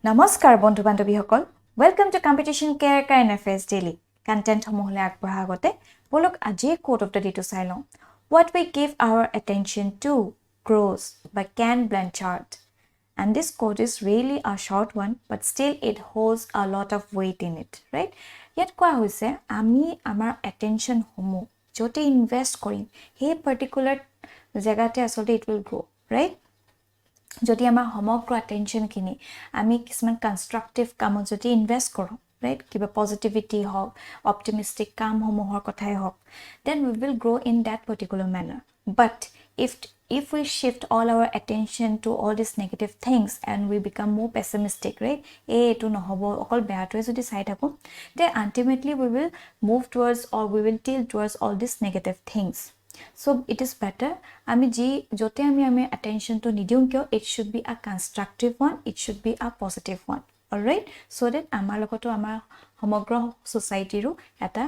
নমস্কাৰ বন্ধু বান্ধৱীসকল welcome to competition care current affairs daily content সমূহলে আগবঢ়া আগতে বলক আজি কোট অফ দ্য ডেটো চাই লওঁ what we give our attention to grows by Ken Blanchard and this quote is really a short one but still it holds a lot of weight in it right ইয়াত কোৱা হৈছে আমি আমাৰ attention সমূহ যতে invest কৰিম সেই particular জায়গাতে আসলে it will grow right যদি আমাৰ সমগ্ৰ attention কিনি আমি কিছুমান কনস্ট্ৰাকটিভ কামত যদি ইনভেষ্ট কৰো right কিবা পজিটিভিটি হওক অপটিমিস্টিক কাম সমূহৰ কথাই হওক then we will grow in that particular manner but if we shift all our attention to all these negative things and we become more pessimistic right etu নহব অকল বেয়াটোৱে যদি চাই থাকো then ultimately we will move towards or we will tilt towards all these negative things so it is better ami ji jote ami attention to nidium kyo it should be a constructive one it should be a positive one all right so that amar logoto amar homogra society ru eta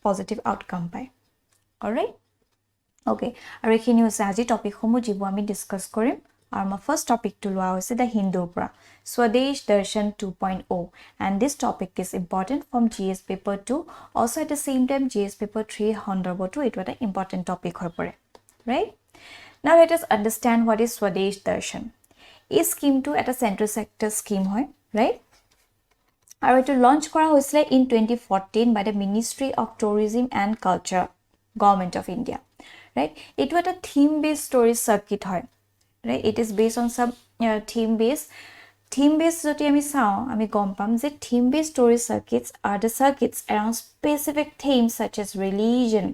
positive outcome pai all right okay aru ekhini hoise aji topic homu jibo ami discuss korim aru my first topic to loa hoise the Hindu pra Swadesh Darshan 2.0 and this topic is important from GS paper 2 also at the same time GS paper 3 102 it was an important topic hoy pore right now let us understand what is Swadesh Darshan is scheme to at a central sector scheme hoy right aru to launch kora hoisle in 2014 by the Ministry of Tourism and Culture Government of India right it was a theme based story circuit hoy right it is based on some theme based joti ami sao ami gom pam je theme based story circuits are the circuits around specific themes such as religion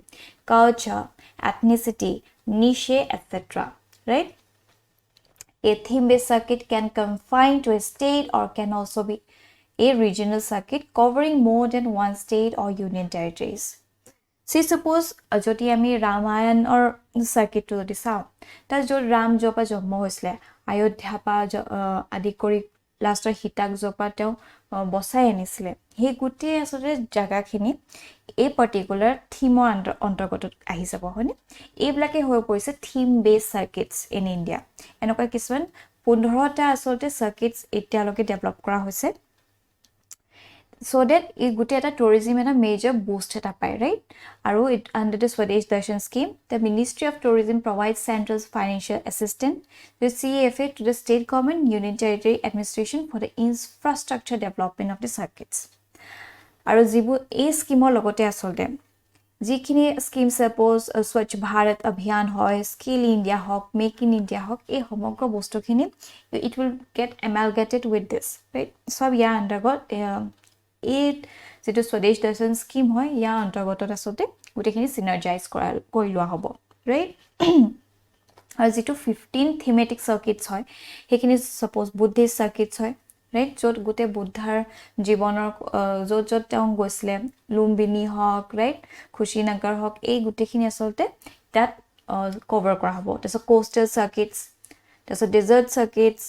culture ethnicity niche etc right a theme based circuit can confine to a state or can also be a regional circuit covering more than one state or union territories see suppose joti ami Ramayan or circuit to jodi sao ta jo Ram jopa jommo hoisle Ayodhya pa adi kori last hitak jopa teo bosai anisile he guti asore jaga khini a particular theme antargotot ahi jabo hone e blake hoy poise theme based circuits in India enoka kiswan 15 ta asolte circuits etialoke develop kora hoise so that it guti eta tourism and a major boost eta pai right aru it under the Swadesh Darshan scheme the Ministry of Tourism provides central financial assistance to CFA to the state government union territory administration for the infrastructure development of the circuits aru jibu a scheme logote asolte jikhini scheme suppose Swachh Bharat Abhiyan hoy Skill India hok Make in India hok e homogro bostu khini it will get amalgamated with this right so ya undergot it যেটো Swadesh Darshan scheme হয় ইয়া অন্তৰ্গতত আসতে গুটেখিনি synergize কৰি লোৱা হ'ব right আৰু যেটো 15 thematic circuits হয় হেখিনি suppose Buddhist circuits হয় right যত গুটে বুদ্ধাৰ জীৱনৰ যত তেওঁ গৈছিলে লুম্বিনী হক right খুশিনগৰ হক এই গুটেখিনি আসলতে that cover কৰা হ'ব তাছ coastal circuits তাছ desert circuits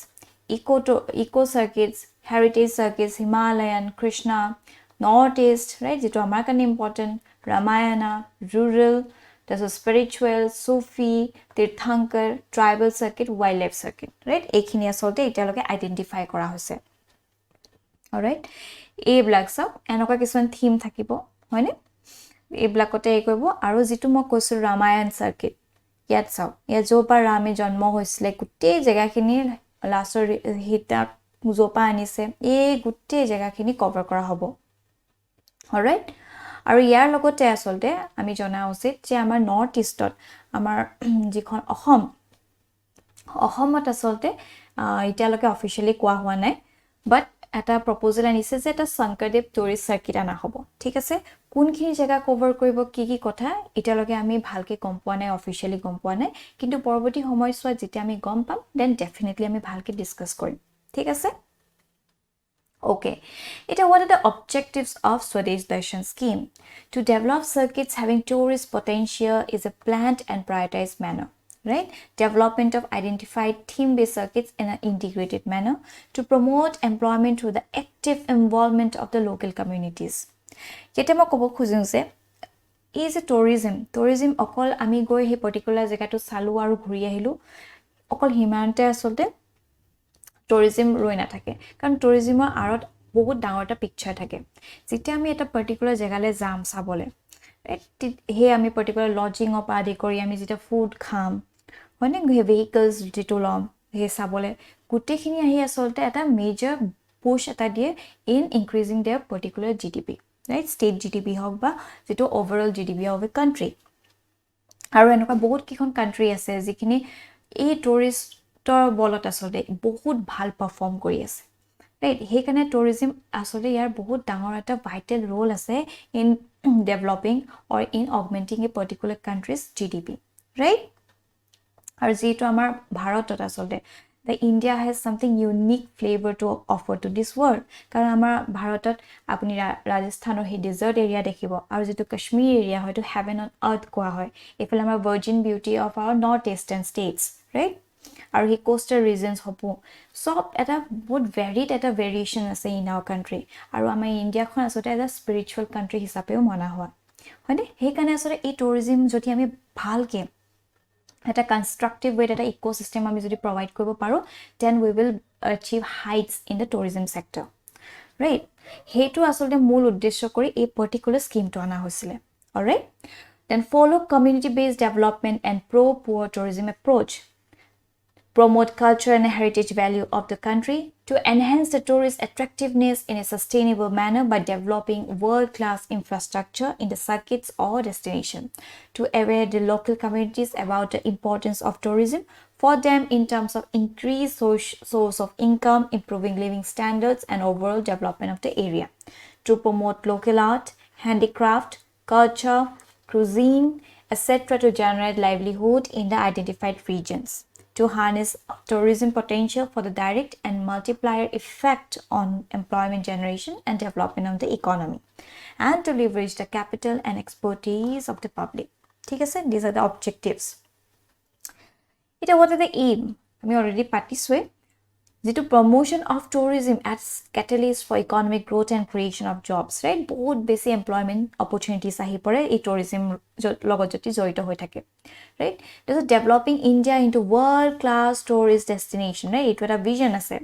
eco circuits heritage circuits Himalayan Krishna Northeast right যেটো আমাৰ কাৰণে important Ramayana rural তাছত spiritual Sufi Tirthankar tribal circuit wildlife circuit right এইখিনি আসলতে এতিয়ালৈকে আইডেন্টিফাই কৰা হৈছে alright এই ব্লক সব এনেকুৱা কিছুমান থিম থাকিব হয়নে এই ব্লকতে এই কৰিব আৰু যেটো মই কৈছো Ramayan circuit ইয়াত চাও ইয়া যোপা ৰামে জন্ম হৈছিলে গুটেই জায়গাখিনি লাষ্টৰ হিতাক জোপা আনিছে এই গুটেই জায়গাখিনি কভাৰ কৰা হ'ব অলৰাইট আৰু ইয়াৰ লগতে আসলতে আমি জনা উচিত যে আমাৰ নৰ্থ ইষ্টত আমাৰ যিখন অসমত আসলতে ইতিয়ালৈকে অফিচিয়ালি কোৱা হোৱা নাই বাট এটা প্ৰপ'জাল আনিছে যে এটা শংকৰদেৱ টুৰিষ্ট সাৰ্কিট আনা হ'ব ঠিক আছে কোনখিনি জায়গা কভাৰ কৰিব কি কথা ইতিয়ালৈকে আমি ভালকে গম পোৱা নাই অফিচিয়ালি গম পোৱা নাই কিন্তু পৰৱৰ্তী সময়ছোৱাত যেতিয়া আমি গম পাম দেন ডেফিনেটলি আমি ভালকে ডিসকাস কৰিম ঠিক আছে okay what are the objectives of Swadesh Darshan scheme to develop circuits having tourist potential is a planned and prioritized manner right development of identified theme based circuits in an integrated manner to promote employment through the active involvement of the local communities jete mo kobo khujun se is a tourism okol ami goi he particular jega to salu aru ghuri ahilu okol himante asolte tourism roi na thake karon tourism arot বহুত ডাঙৰ এটা picture থাকে যেতিয়া আমি এটা particular জেগালে যাম চাবলে হে আমি পাৰ্টিকুলাৰ লজিং অপ আদি কৰি আমি যেটা ফুড খাম হয়নে ভেহিকলস যেটো লম হে চাবলে গুটেখিনি আহি আসলতে এটা মেজৰ পুশ এটা দিয়ে in increasing their particular GDP right state GDP হক বা যেটো overall GDP of a country আৰু এনেকুৱা বহুত কিখন কান্ট্ৰি আছে যিখিনি এই টুৰিষ্টৰ বলত আসলতে বহুত ভাল পাৰফৰ্ম কৰি আছে right হেকানে tourism আসলে ইয়াৰ বহুত ডাঙৰ এটা vital role আছে in developing or in augmenting a particular country's GDP right আৰু যেটো আমাৰ ভাৰতত আসলে the India has something unique flavor to offer to this world কাৰণ আমাৰ ভাৰতত আপুনি ৰাজস্থানৰ হে ডেজাৰ্ট এৰিয়া দেখিব আৰু যেটো কাশ্মীৰ এৰিয়া হয়তো heaven on earth কোৱা হয় এফালে আমাৰ virgin beauty of our north eastern states right আৰু হি কোস্টাল ৰিজনস হপু সব এটা বহুত ভেৰিড এটা ভেৰিয়েশন আছে ইন আওৰ কান্ট্ৰি আৰু আমাৰ ইণ্ডিয়াখন আসলে এটা স্পিৰিচুৱেল কান্ট্ৰি হিচাপেও মনা হয় হয়নে হেকানে আসলে এই টুৰিজম যদি আমি ভালকে এটা কনস্ট্ৰাকটিভ ওয়েত এটা ইকোসিস্টেম আমি যদি প্ৰভাইড কৰিব পাৰো then we will achieve heights in the tourism sector right হেতু আসলে মূল উদ্দেশ্য কৰি এই পাৰ্টিকুলাৰ স্কিমটো আনা হৈছিল alright then follow community based development and pro poor tourism approach promote culture and heritage value of the country, to enhance the tourist attractiveness in a sustainable manner by developing world-class infrastructure in the circuits or destination, to aware the local communities about the importance of tourism for them in terms of increased source of income, improving living standards, and overall development of the area, to promote local art, handicraft, culture, cuisine, etc. to generate livelihood in the identified regions, to harness tourism potential for the direct and multiplier effect on employment generation and development of the economy, and to leverage the capital and expertise of the public. ঠিক আছে, these are the objectives. What are the aim? আমি already পাতিছোৱে যেটো promotion of tourism as catalyst for economic growth and creation of jobs, right? বহুত বেছি employment opportunities আহি পৰে এই tourism লগত যদি জড়িত হৈ থাকে, right? This is developing India into world class tourist destination, right? It was a vision আছে.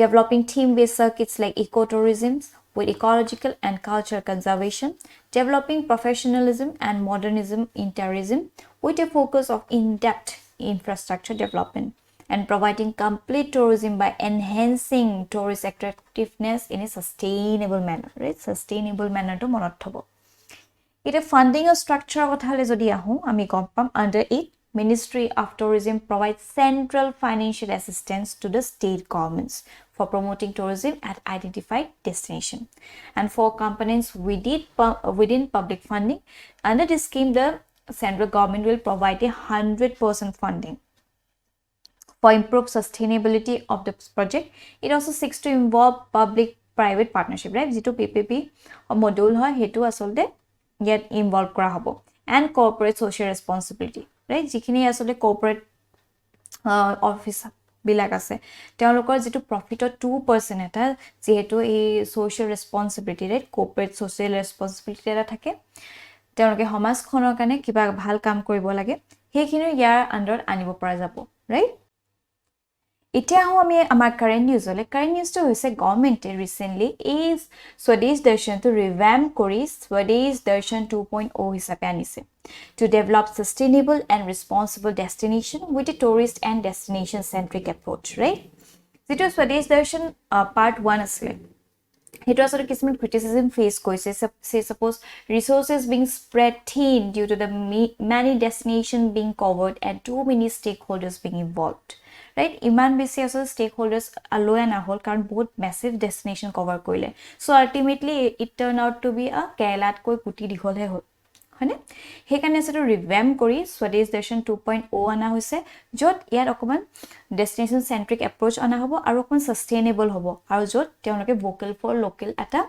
Developing theme based circuits like ecotourism with ecological and cultural conservation, developing professionalism and modernism in tourism with a focus of in-depth infrastructure development, and providing complete tourism by enhancing tourist attractiveness in a sustainable manner, right? Sustainable manner to monot thobo. It a funding or structure kothale jodi ahu ami gom pam under it Ministry of Tourism provides central financial assistance to the state governments for promoting tourism at identified destination, and for components within public funding. Under this scheme, the central government will provide 100% funding for improved sustainability of the project. It also seeks to involve public-private partnership, right? Jito PPP or module hoy hetu asolte yet involve kora hobo, and corporate social responsibility, right? Jikhini asolte corporate office বিলাক আছে তেওঁলোকৰ যেটো প্ৰফিটৰ 2% এটা যেহেতু এই social responsibility, right? Corporate social responsibility এটা থাকে তেওঁলোকে সমাজখনৰ কাৰণে কিবা ভাল কাম কৰিব লাগে হেখিনি ইয়াৰ আন্ডাৰত আনিব পৰা যাব, right? এতিয়া আমি আমাৰ কাৰেন্ট নিউজ হলে কাৰেন্ট নিউজটো হৈছে গভৰ্নমেন্টে ৰিসেন্টলি এই স্বদেশ দৰ্শনটো ৰিভ্যাম্প কৰি স্বদেশ দর্শন 2.0 হিচাপে আনিছে to develop sustainable and responsible destination with a tourist and destination centric approach, right? যেটো স্বদেশ দর্শন part 1 আছিল হেতু আসলে কিছুমান criticism face কৰিছে, say suppose resources being spread thin due to the many destinations being covered and too many stakeholders being involved, right? Iman besi asol stakeholders aloya na hol karon bahut massive destination cover koile, so ultimately it turned out to be a kailat koi puti dikhol he hol hane hekane aseto revamp kori Swadesh Darshan 2.0 ana hoise jot yar okoman destination centric approach ana hobo aru okon sustainable hobo aru jot teonoke vocal for local eta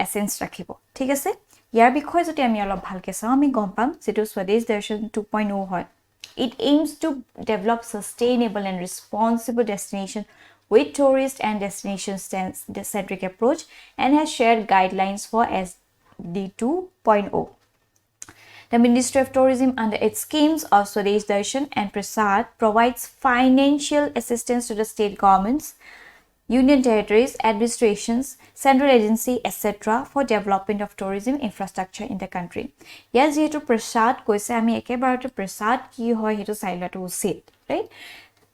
essence rakhibo, thik ase? Yar bikhoy joti ami olop bhalke sa ami gom pam jeto Swadesh Darshan 2.0 hoy. It aims to develop sustainable and responsible destination with tourist and destination centric approach, and has shared guidelines for SD 2.0. The Ministry of Tourism under its schemes of Swadesh Darshan and PSIR provides financial assistance to the state governments union territories, administrations, central agency, etc. for development of tourism infrastructure in the country. Yes, যেহেতু প্ৰসাদ কৈছে আমি একেবাৰতে প্ৰসাদ কি হয় হেতু চাই লোৱাটো উচিত, right?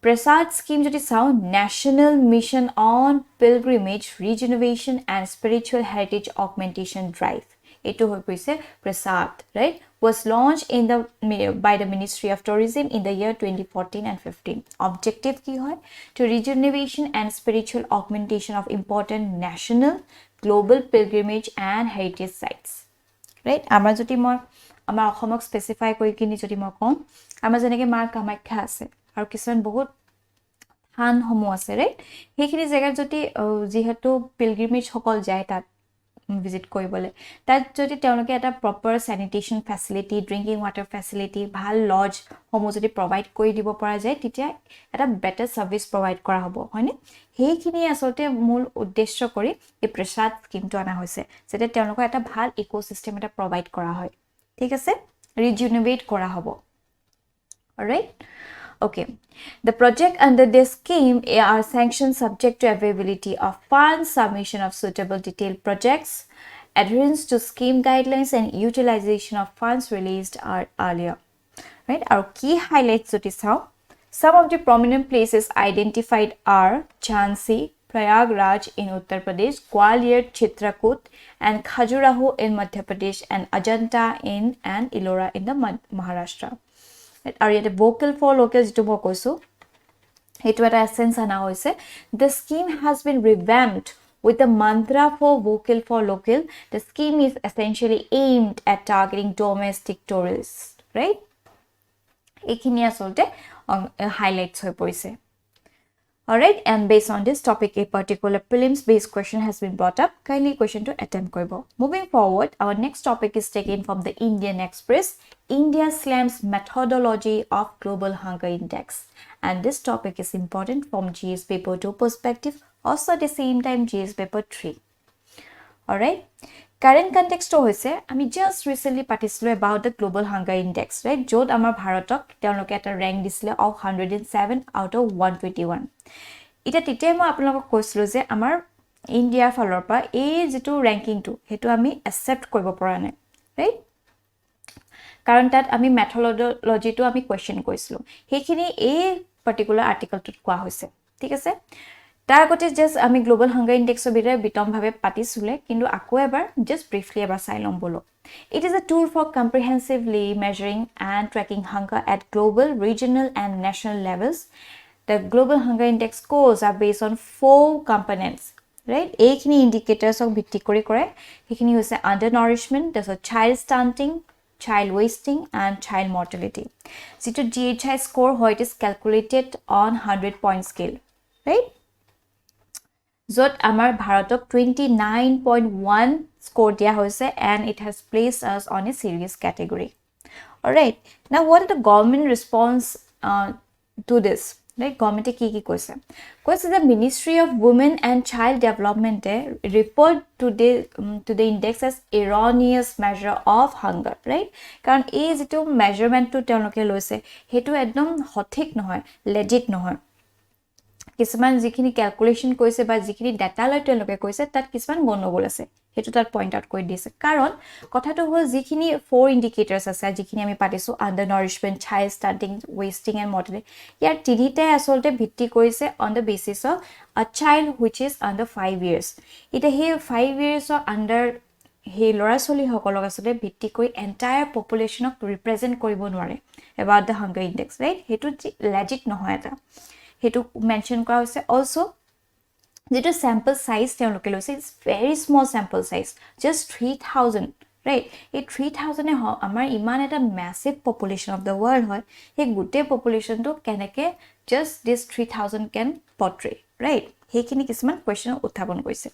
প্ৰসাদ স্কিম যদি চাও, National Mission on Pilgrimage, Regeneration and Spiritual Heritage Augmentation Drive. Eto hoy poise prasad, right, was launched by the Ministry of Tourism in the year 2014 and 15. Objective ki hoy to regeneration and spiritual augmentation of important national, global pilgrimage and heritage sites, right? Amar jodi moi amar Assam specify kori kini jodi moi kom, amar jeneke mar Kamakhya ase aru kisan bahut han homo ase, right? Hekhini jagar jodi jihetu pilgrimage hokol jay tat visit koribole, tat jodi teoloke eta proper sanitation facility, drinking water facility, bhal lodge homo jodi provide kori dibo pora jay, titia eta better service provide kora hobo, hoine? Hekhini asolte mul uddeshyo kori ei prasad scheme to ana hoise jete teoloko eta bhal ecosystem eta provide kora hoy, thik ase, regenerate kora hobo. All right? Okay, the project under this scheme are sanctioned subject to availability of funds, submission of suitable detailed projects, adherence to scheme guidelines, and utilization of funds released earlier. Right? Our key highlights to how some of the prominent places identified are Jhansi, Prayagraj in Uttar Pradesh, Gwalior, Chitrakoot, and Khajuraho in Madhya Pradesh, and Ajanta and Ellora in the Maharashtra. আৰু ইয়াতে vocal for local যেটো মই কৈছো হেতু এটা essence আনা হৈছে, the scheme has been revamped with the mantra for vocal for local. The scheme is essentially aimed at targeting domestic tourists, right? এইখিনি আসলতে highlights হৈ পৰিছে. Alright, and based on this topic, a particular prelims based question has been brought up. Kindly question to attempt koribo. Moving forward, our next topic is taken from the Indian Express, India slams methodology of Global Hunger Index. And this topic is important from GS paper 2 perspective, also at the same time GS paper 3. Alright, current context hoise, ami just recently patislo about the Global Hunger Index, right? Jod amar Bharatok teoloke eta rank disle of 107 out of 121. Ita tite moi apnalok koislo je amar India falor pa ei jitu ranking to hetu ami accept koribo pora nai, right? Karon tat ami methodology to ami question koislo, hekhini ei particular article to koa hoise, thik ase? Tar agote just ami Global Hunger Index bire bitom bhabe patisule, kintu ako ebar just briefly ebar sai lom bolo. It is a tool for comprehensively measuring and tracking hunger at global, regional and national levels. The Global Hunger Index scores are based on 4 components, right? Ekhini indicators ok bhitti kori kore, hekhini hoise undernourishment, there's a child stunting, child wasting and child mortality. Jitu GHI score hoy, it is calculated on 100-point scale, right? Jot amar Bharatok 29.1 score dia hoise, and it has placed us on a serious category. All right, now what is the government response to this? Right, government ki koise the Ministry of Women and Child Development referred to the index as erroneous measure of hunger, right? Karon ei jitu measurement to teloke loise hetu ekdom hothik nohoy, legit nohoy. Kisman jikhini calculation koise ba jikhini data loi teloke koise tat kisman gonogol ase, hetu tat point out koi dise. Karon kotha to hol jikhini 4 indicators ase, jikhini ami patisu undernourishment, child stunting, wasting and mortality, yar tinita asolte bhitti koise on the basis of a child which is under 5 years. Ite he 5 years or under he lora soli hokolok asole bhitti koi entire population of represent koribo nware about the hunger index, right? Hetu legit nohoy eta, hetu mention kora hoise. Also the sample size teoloke loise, it's very small sample size, just 3000, right? Ei 3000 e amar iman eta massive population of the world hoy, he gute population to keneke just this 3000 can portray, right? Hekhini kisman question uthapon koise.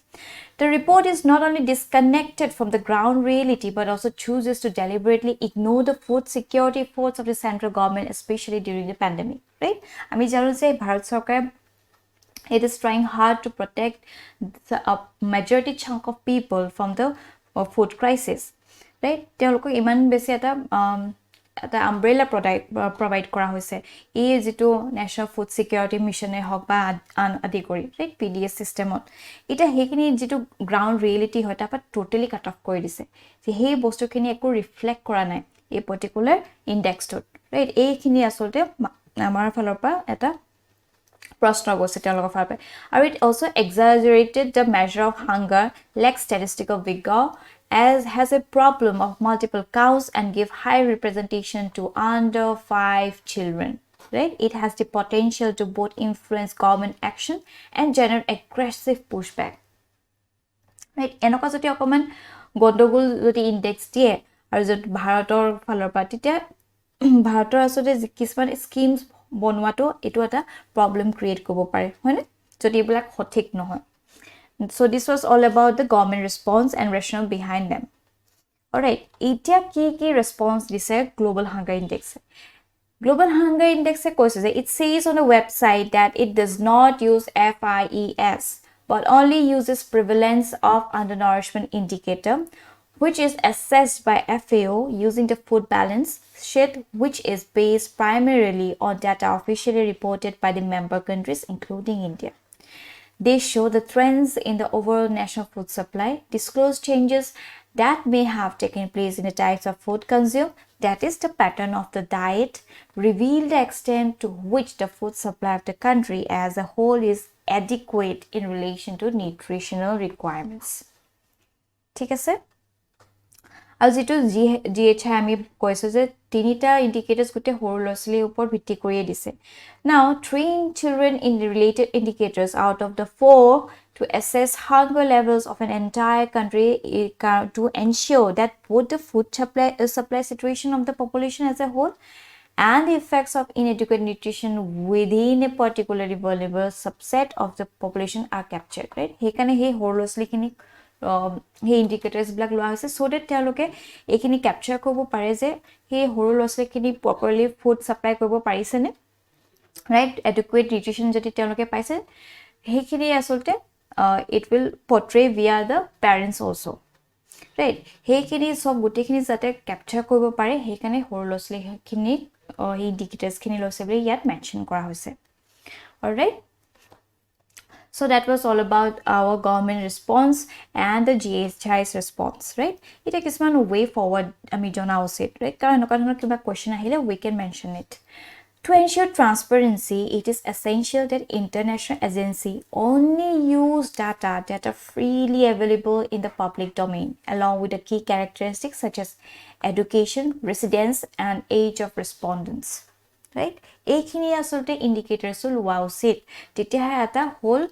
The report is not only disconnected from the ground reality but also chooses to deliberately ignore the food security efforts of the central government, especially during the pandemic, right? Ami janu je Bharat Sarkar, it is trying hard to protect a majority chunk of people from the food crisis, right? Teoloko iman besi eta এটা umbrella provide কৰা হৈছে এই যেটো national food security মিছনে হক বা আদি কৰি right PDS সিস্টেমত এটা হেখিনি যেটো গ্ৰাউন্ড ৰিয়েলিটি হয় তাপা টোটালি কাট অফ কৰি দিছে যে সেই বস্তুখিনি একো ৰিফ্লেক্ট কৰা নাই এই পাৰ্টিকুলাৰ ইনডেক্সটোত ৰাইট এইখিনি আসলতে আমাৰ ফালৰ পৰা এটা প্ৰশ্ন গৈছে তেওঁলোকৰ ফালৰ পৰা আৰু it also exaggerated the measure of hunger lacks statistical vigor as has a problem of multiple cows and give high representation to under 5 children right it has the potential to both influence government action and generate aggressive pushback right এনেকুৱা যদি অকমান গণ্ডগোল যদি index দিয়ে আৰু যদি ভাৰতৰ ফালৰ পৰা তেতিয়া ভাৰতৰ আসলে কিছুমান স্কিমছ বনোৱাটো এটো এটা প্ৰবলেম ক্ৰিয়েট কৰিব পাৰে হয়নে যদি এইবিলাক সঠিক নহয় so this was all about the government response and rationale behind them all right এতিয়া কি response দিছে global hunger index global hunger index কৈছে যে it says on the website that it does not use FIES but only uses prevalence of undernourishment indicator which is assessed by FAO using the food balance sheet which is based primarily on data officially reported by the member countries including India. They show the trends in the overall national food supply, disclose changes that may have taken place in the types of food consumed, that is the pattern of the diet, reveal the extent to which the food supply of the country as a whole is adequate in relation to nutritional requirements. ঠিক আছে আৰু যেটো GHI আমি কৈছো যে তিনিটা ইন্ডিকেটৰ্স গুটে হৰ লছলি ওপৰ ভিত্তি কৰি দিছে now train children in the related indicators out of the 4 to assess hunger levels of an entire country to ensure that both the food supply situation of the population as a whole and the effects of inadequate nutrition within a particularly vulnerable subset of the population are captured right হেকানে হে হৰ লছলি খিনি হে ইন্ডিকেটৰ্স black লোৱা হৈছে so that তেওঁলোকে এইখিনি ক্যাপচাৰ কৰিব পাৰে যে হে হৰু লছলিখিনি প্ৰপাৰলি ফুড সাপ্লাই কৰিব পাৰিছে নে ৰাইট এডুকুৱেট নিউট্ৰিশন যদি তেওঁলোকে পাইছে হেখিনি আসলতে it will portray via the parents also right হেখিনি সব গুটেখিনি যাতে ক্যাপচাৰ কৰিব পাৰে হেকানে হৰু লছলিখিনি হে ইন্ডিকেটৰ্স খিনি লৈছে বুলি ইয়াত মেনশন কৰা হৈছে alright So that was all about our government response and the GHI's response, right? It is one way forward, ami jona usit, right? Karan okano kiba question ahile we can mention it. To ensure transparency, it is essential that international agency only use data that are freely available in the public domain, along with the key characteristics such as education, residence, and age of respondents, right? Ekhini asolte indicators loa usit. Titiha eta whole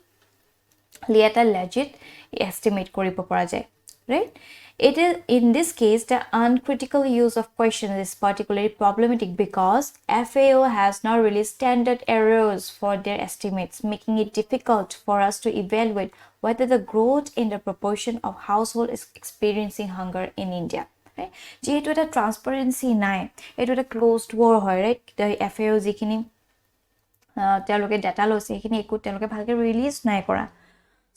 lieta legit estimate koribo para jay right it is in this case the uncritical use of questions is particularly problematic because FAO has not released standard errors for their estimates making it difficult for us to evaluate whether the growth in the proportion of household is experiencing hunger in India right jehetu eta transparency nai etu eta closed war hoy right the FAO jikini teloke data lose ekini eku teloke bhalke release nai kora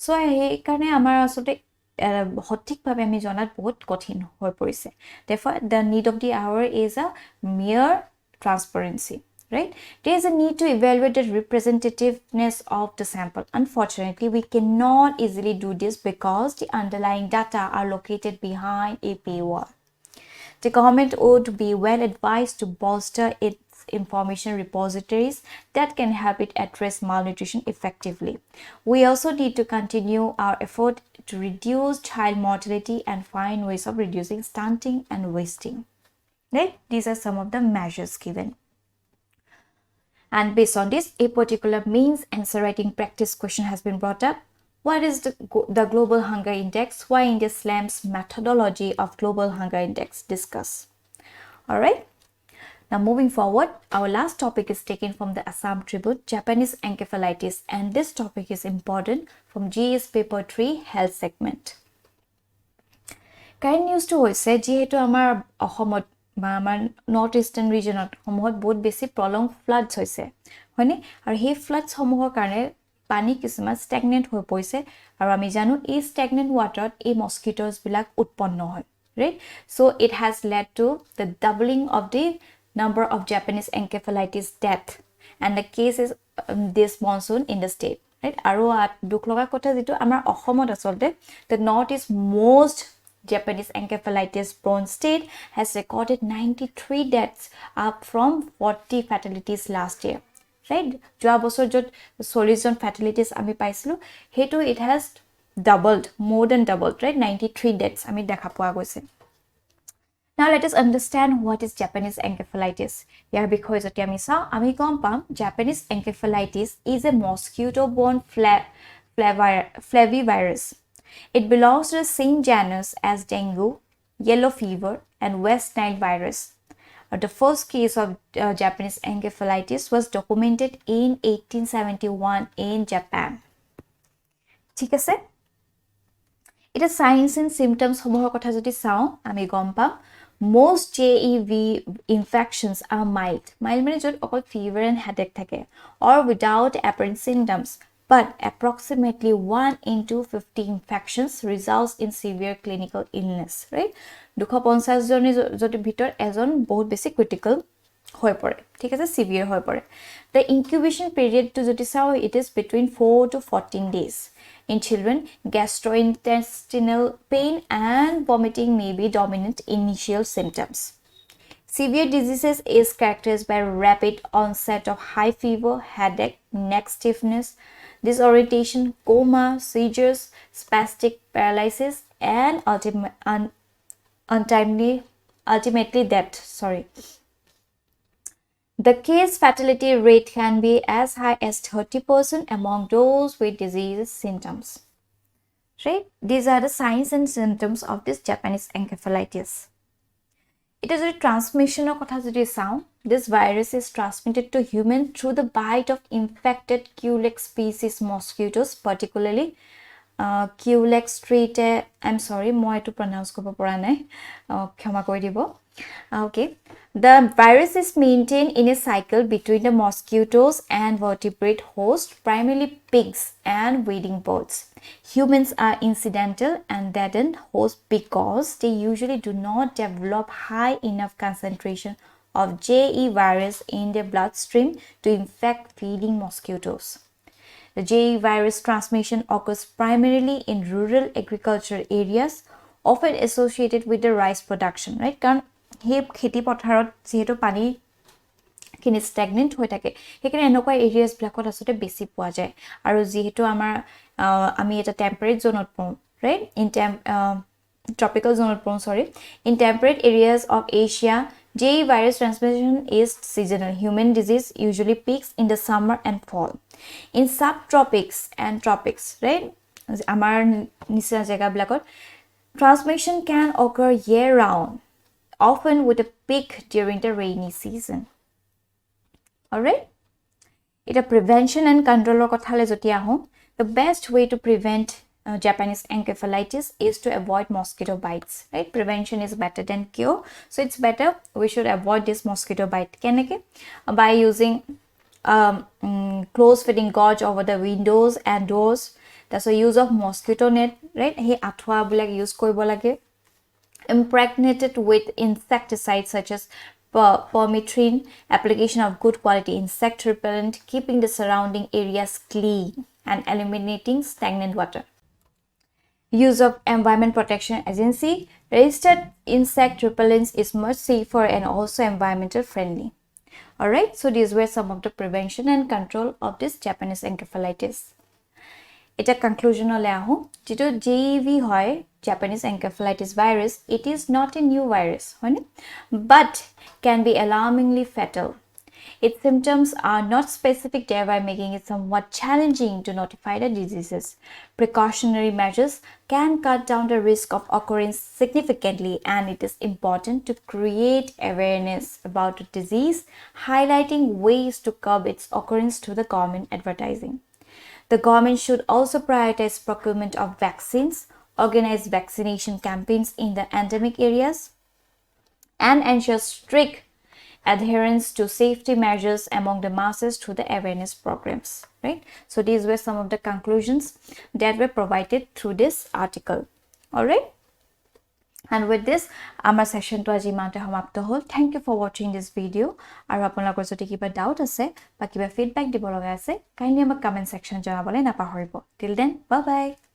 so এই কারণে আমাৰ আসলে সঠিকভাৱে আমি জনাত বহুত কঠিন হৈ পৰিছে therefore the need of the hour is a mere transparency right there is a need to evaluate the representativeness of the sample unfortunately we cannot easily do this because the underlying data are located behind a paywall the government would be well advised to bolster its information repositories that can help it address malnutrition effectively. We also need to continue our effort to reduce child mortality and find ways of reducing stunting and wasting. Right? These are some of the measures given. And based on this, a particular means answer writing practice question has been brought up. What is the Global Hunger Index? Why India slams methodology of Global Hunger Index? Discuss. All right. Now moving forward, our last topic is taken from the Assam Tribute, Japanese encephalitis, and this topic is important from GS paper 3 health segment. Current news to hoise jehetu amar ahomot ba amar northeastern regionot homohot bahut beshi prolonged floods hoise hoine aru he floods homohor karone pani kisuma stagnant hoi poise aru ami janu ei stagnant water ei mosquitoes bilak utponno hoy right so it has led to the doubling of the number of Japanese encephalitis death and the cases this monsoon in the state, right? Aru dukh loga kotha jitu amar Assomot asolte the northeast most Japanese encephalitis prone state has recorded 93 deaths, up from 40 fatalities last year, right? Joa bosor jot 40 jon fatalities ami paisilu hetu it has doubled, more than doubled, right? 93 deaths ami dekha poa goise. Now let us understand what is Japanese encephalitis. Yar bikhoye joti ami sa ami gom pam Japanese encephalitis is a mosquito-borne flavivirus. It belongs to the same genus as dengue, yellow fever, and West Nile virus. The first case of Japanese encephalitis was documented in 1871 in Japan. ঠিক আছে? It is signs and symptoms homohor kotha jodi sao ami gom pam most JEV infections are mild. Mild means jot okol fever and headache thake or without apparent symptoms. But approximately 1 in 250 infections results in severe clinical illness, right? 250 joni joti bhitor ejon bahut besi critical hoy pore, thik ase, severe hoy pore. The incubation period to joti sao it is between 4 to 14 days. In children, gastrointestinal pain and vomiting may be dominant initial symptoms. Severe diseases is characterized by rapid onset of high fever, headache, neck stiffness, disorientation, coma, seizures, spastic paralysis, and ultimately death. The case fatality rate can be as high as 30% among those with disease symptoms. Right? These are the signs and symptoms of this Japanese encephalitis. It is a transmission of kotha jodi sao. This virus is transmitted to human through the bite of infected Culex species mosquitoes, particularly Culex straightae. I'm sorry, moi to pronounce kobo pora nai. Khama koi dibo. Okay. The virus is maintained in a cycle between the mosquitoes and vertebrate hosts, primarily pigs and wading birds. Humans are incidental and deaden hosts because they usually do not develop high enough concentration of JE virus in their bloodstream to infect feeding mosquitoes. The JE virus transmission occurs primarily in rural agricultural areas, often associated with the rice production, right? Karon he kheti potharot jehetu pani kini stagnant hoy thake hekene enokwa areas blakot asote besi poa jay aru jehetu amar ami eta temperate zone ot pon, right? In tropical zone ot pon, in temperate areas of Asia, JE virus transmission is seasonal. Human disease usually peaks in the summer and fall. In subtropics and tropics, right? Amar nisina jaga blakot transmission can occur year round, often with a peak during the rainy season. Alright? It a prevention and control of kothale joti aho. The best way to prevent Japanese encephalitis is to avoid mosquito bites, right? Prevention is better than cure. So it's better we should avoid this mosquito bite. Keneke? By using close fitting gauze over the windows and doors. That's the use of mosquito net, right? He athwa bulak use koribo lage. Impregnated with insecticides such as permethrin, application of good quality insect repellent, keeping the surrounding areas clean, and eliminating stagnant water. Use of Environment Protection Agency. Registered insect repellents is much safer and also environmental friendly. Alright, so these were some of the prevention and control of this Japanese encephalitis. It's a conclusion ole aho jitu JEV hoy Japanese encephalitis virus, it is not a new virus, but can be alarmingly fatal. Its symptoms are not specific, thereby making it somewhat challenging to notify the diseases. Precautionary measures can cut down the risk of occurrence significantly, and it is important to create awareness about the disease, highlighting ways to curb its occurrence through the government advertising. The government should also prioritize procurement of vaccines, organize vaccination campaigns in the endemic areas, and ensure strict adherence to safety measures among the masses through the awareness programs, right? So these were some of the conclusions that were provided through this article. All right. And with this, আমাৰ সেশনটো আজি ইমানতে সমাপ্ত হ'ল. Thank you for watching this video. আৰু আপোনালোকৰ যদি কিবা doubt আছে বা কিবা ফিডবেক দিব লগা আছে, kindly আমাক কমেন্ট সেকশন জনাবলৈ নাপাহৰিব. Till then, bye bye.